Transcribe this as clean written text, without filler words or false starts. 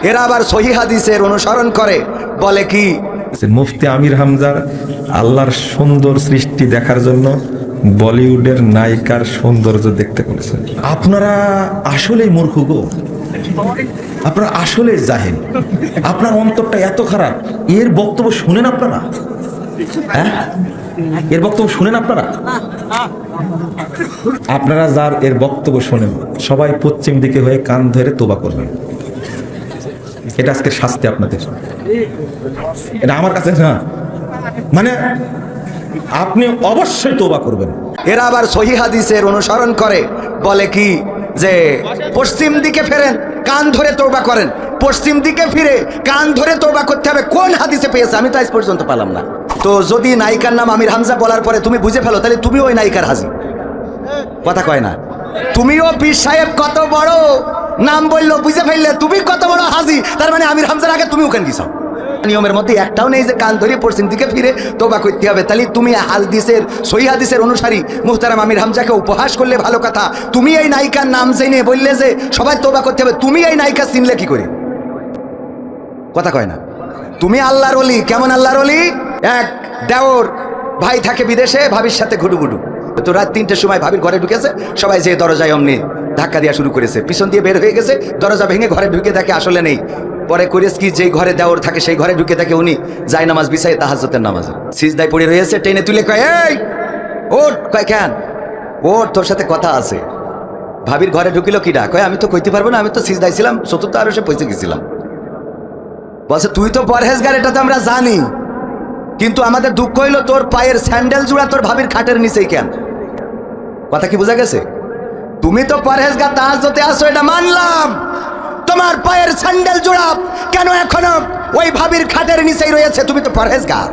এরা আবার সহি হাদিসের অনুসরণ করে, বলে কি মুফতি আমির হামজার আল্লাহর সুন্দর সৃষ্টি দেখার জন্য বলিউডের নায়িকার সৌন্দর্য দেখতে বলেছেন। আপনারা আসলেই মূর্খ গো, আপনারা আসলে জাহেল, আপনার অন্তরটা এত খারাপ। এর বক্তব্য শুনেন আপনারা? হ্যাঁ, এর বক্তব্য শুনেন আপনারা? আপনারা যার এর বক্তব্য শোনেন সবাই পশ্চিম দিকে হয়ে কান ধরে তোবা করবেন। এটা আজকে শাস্তি আপনাদের। এটা আমার কাছে না, মানে আপনি অবশ্যই তোবা করবেন। এরা আবার সহি হাদিসের অনুসরণ করে, বলে কি যে পশ্চিম দিকে ফেরেন, কান ধরে তওবা করেন। পশ্চিম দিকে ফিরে কান ধরে তওবা করতে হবে, কোন হাদিসে পেয়েছে? আমি তো আজ পর্যন্ত পেলাম না। তো যদি নায়িকার নাম আমির হামজা বলার পরে তুমি বুঝে ফেলো, তাহলে তুমি ওই নায়িকার হাজি। কথা কয় না? তুমিও পীর সাহেব কত বড় নাম বললো, বুঝে ফেললে তুমি কত বড় হাজি। তার মানে আমির হামজার আগে তুমি ওখানে গেছো। নিয়মের মধ্যে একটাও নেই যে কান ধরে পশ্চিম দিকে ফিরে তওবা করতে হবে। তাহলে তুমি হাদিসের সহি হাদিসের অনুসারী মুহতারাম আমির হামজাকে উপহাস করলে ভালো কথা। তুমি এই নায়িকার নাম জেনে বললে যে সবাই তওবা করতে হবে, তুমি এই নায়িকা চিনলে কি করে? কথা কয় না? তুমি আল্লাহর ওলি। কেমন আল্লাহর ওলি? এক দেওর ভাই থাকে বিদেশে, ভাবির সাথে ঘুটুঘুটু। তো রাত 3টের সময় ভাবির ঘরে ঢুকেছে, সবাই যে দরজায় অমনি ধাক্কা দেওয়া শুরু করেছে, পিছন দিয়ে বের হয়ে গেছে, দরজা ভেঙে ঘরে ঢুকে থাকে, আসলে নেই। পরে করেছে কি, যেই ঘরে দেওর থাকে সেই ঘরে ঢুকে থাকে উনি, যায় নামাজ বিছাই তাহাজ্জুদের নামাজ, সিজদায় পড়ে রয়েছে, টেনে তুলে কয় এই ওঠ। কয় কেন? ওঠ, তোর সাথে কথা আছে। ভাবির ঘরে ঢুকিল কিডা? কয় আমি তো কইতে পারবো না, আমি তো সিজদায় ছিলাম, চতুর্থ আরশে পৌঁছে গেছিলাম। বলছে তুই তো পরহেজগার, এটা তো আমরা জানি, কিন্তু আমাদের দুঃখ হইলো তোর পায়ের স্যান্ডেল জোড়া তোর ভাবির খাটের নিচেই কেন? কথা কি বোঝা গেছে? তুমি তো পরহেজগার, তাহাজ্জুদে আসো, এটা মানলাম। তোমার পায়ের স্যান্ডেল জোড়া কেন এখনো ওই ভাবির খাটের নিচেই রয়েছে? তুমি তো পরহেজগার।